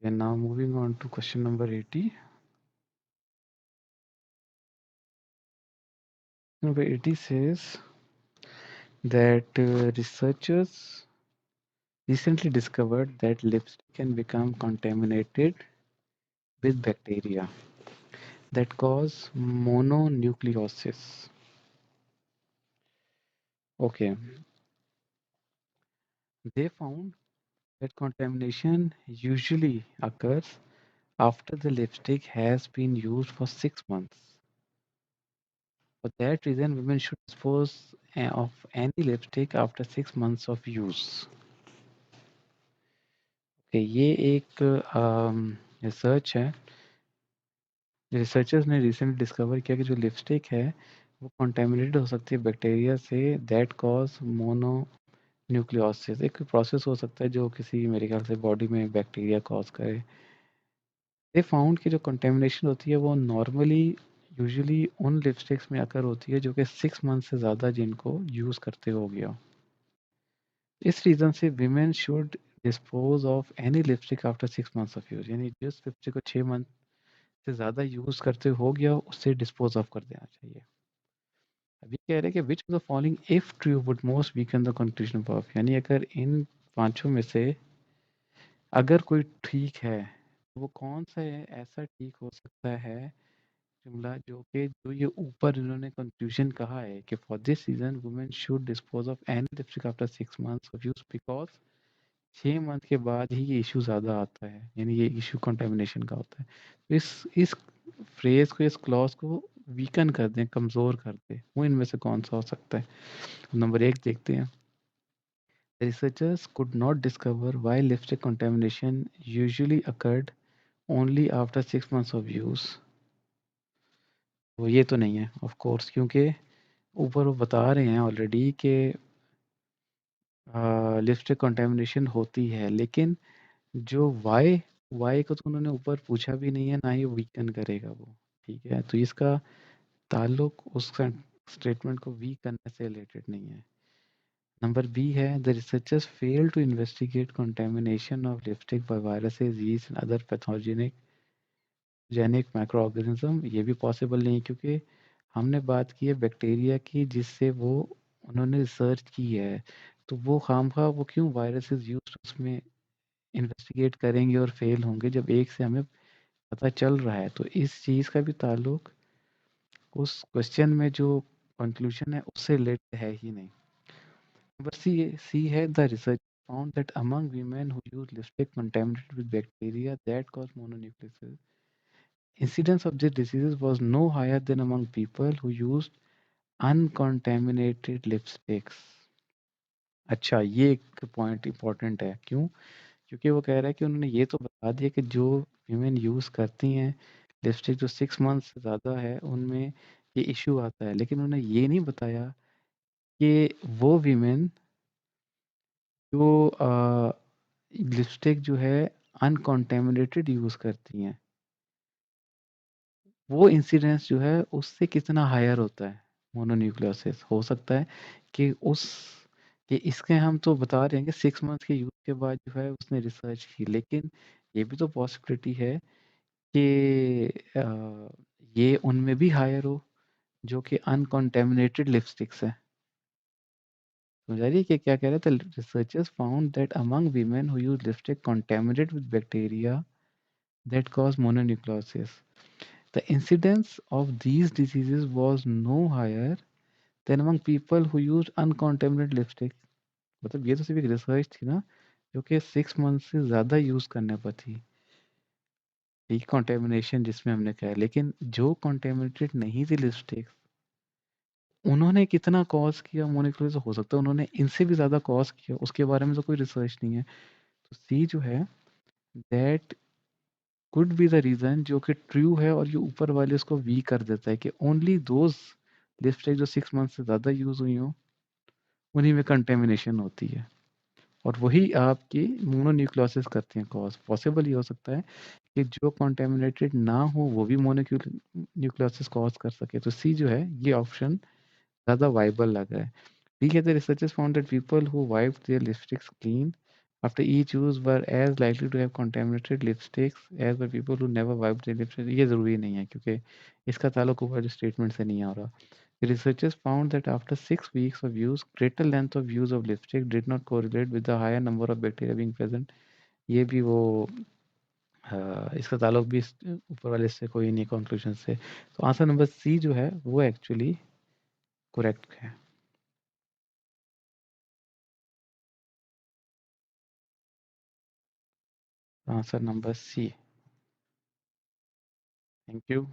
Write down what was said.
And now moving on to question number 80. Number 80 says that researchers recently discovered that lipstick can become contaminated with bacteria that cause mononucleosis. Okay, they found that contamination usually occurs after the lipstick has been used for 6 months. For that reason, women should dispose of any lipstick after 6 months of use. Okay, ये एक research है। Researchers ने recently discover किया कि जो lipstick है वो contaminated हो सकती है bacteria say that cause mononucleosis. एक प्रोसेस हो सकता है जो किसी मेरे ख्याल से बॉडी में बैक्टीरिया कॉज करे। दे फाउंड कि जो कंटेमिनेशन होती है वो नॉर्मली यूजुअली उन लिपस्टिक्स में आकर होती है जो कि 6 मंथ से ज़्यादा जिनको यूज़ करते हो गया। इस रीज़न से women should dispose of any lipstick after 6 months of use, यानी जिस लिपस्टिक को 6 मंथ से ज़्यादा यूज़ करते हो गया उससे डिस्पोज ऑफ कर देना चाहिए। अभी कह रहे हैं कि which of the following if true would most weaken the conclusion of, यानी अगर इन पांचों में से अगर कोई ठीक है तो वो कौन सा है ऐसा ठीक हो सकता है जुमला जो कि जो ये ऊपर इन्होंने कंक्लूजन कहा है कि for this reason women should dispose of any lipstick after 6 months of use because 6 month के बाद ही ये इशू ज़्यादा आता है, यानी ये इशू कंटेमिनेशन का होता है। तो इस फ्रेज को, इस क्लॉज को वीकन कर दें, कमज़ोर कर दें, वो इनमें से कौन सा हो सकता है। नंबर 1 देखते हैं। Researchers could not discover why lipstick contamination usually occurred only after 6 months of use. तो ये तो नहीं है ऑफ कोर्स, क्योंकि ऊपर वो बता रहे हैं ऑलरेडी कि लिपस्टिक कंटेमिनेशन होती है, लेकिन जो वाई वाई को तो उन्होंने ऊपर पूछा भी नहीं है, ना ही वीकन करेगा वो। ठीक है, तो इसका ताल्लुक उस स्टेटमेंट को वीक करने से रिलेटेड नहीं है। नंबर बी है the researchers fail to investigate contamination of lipstick by viruses, yeast and other pathogenic genic microorganism. ये भी पॉसिबल नहीं, क्योंकि हमने बात की है बैक्टीरिया की जिससे वो उन्होंने रिसर्च की है, तो वो खामखा वो क्यों वायरसेस यूज उसमें इन्वेस्टिगेट करेंगे और फेल होंगे जब एक से हमें पता चल रहा है। तो इस चीज़ का भी ताल्लुक उस क्वेश्चन में जो कंक्लूजन है उससे रिलेटेड है ही नहीं। नंबर सी है the research found that among women who use lipstick contaminated with bacteria that cause mononucleosis incidence of this diseases was no higher than among people who used uncontaminated lipsticks। अच्छा, ये एक point important है। क्यों? क्योंकि वो कह रहा है कि उन्होंने ये तो बता दिया कि जो वीमेन यूज़ करती हैं लिपस्टिक जो 6 मंथ से ज़्यादा है उनमें ये इशू आता है, लेकिन उन्होंने ये नहीं बताया कि वो वीमेन जो लिपस्टिक जो है अनकंटेमिनेटेड यूज़ करती हैं वो इंसिडेंस जो है उससे कितना हायर होता है मोनोन्यूक्लियोसिस। हो सकता है कि उस कि इसके हम तो बता रहे हैं कि 6 मंथ के यूज़ के बाद जो है उसने रिसर्च की, लेकिन ये भी तो पॉसिबिलिटी है कि ये उनमें भी हायर हो जो कि अनकंटेमिनेटेड लिपस्टिक्स है। समझ आ रही है कि क्या कह रहे थे? Researchers found that among women who use lipstick contaminated with bacteria that cause mononucleosis the incidence of these diseases was no higher than among people who used uncontaminated lipstick। मतलब ये तो सिर्फ एक रिसर्च थी ना जो कि 6 मंथ से ज़्यादा यूज़ करने पर थी। ठीक, कंटेमिनेशन जिसमें हमने कहा है, लेकिन जो कंटेमिनेटेड नहीं थी लिपस्टिक उन्होंने कितना कॉज किया मोनोक्लोनस, हो सकता है उन्होंने इनसे भी ज़्यादा कॉज किया, उसके बारे में तो कोई रिसर्च नहीं है। तो सी जो है that could be the reason जो कि ट्रू है, और ये ऊपर वाले उसको वीक कर देता है कि ओनली दोज लिपस्टिक जो 6 मंथ से ज़्यादा यूज़ हुई हो उन्हीं में कंटेमिनेशन होती है, और वही आपकी मोनोन्यूक्लियोसिस करती हैं कॉज। पॉसिबल ये हो सकता है कि जो कंटेमिनेटेड ना हो वो भी मोनोन्यूक्लियोसिस कॉज कर सके। तो सी जो है ये ऑप्शन ज़्यादा वाइबल लग रहा है। ठीक है, the researchers found that people who wiped their lipsticks clean after each use were as likely to have contaminated lipsticks as were people who never wiped their lips. ये ज़रूरी नहीं है क्योंकि इसका ताल्लुक ऊपर जो स्टेटमेंट से नहीं आ रहा. The researchers found that after 6 weeks of use, greater length of use of lipstick did not correlate with the higher number of bacteria being present. ये भी वो इसका ताल्लुक भी ऊपर वाले से कोई नहीं कंक्लूजन से. तो आंसर नंबर सी जो है वो एक्चुअली करेक्ट है. Answer number C. Thank you.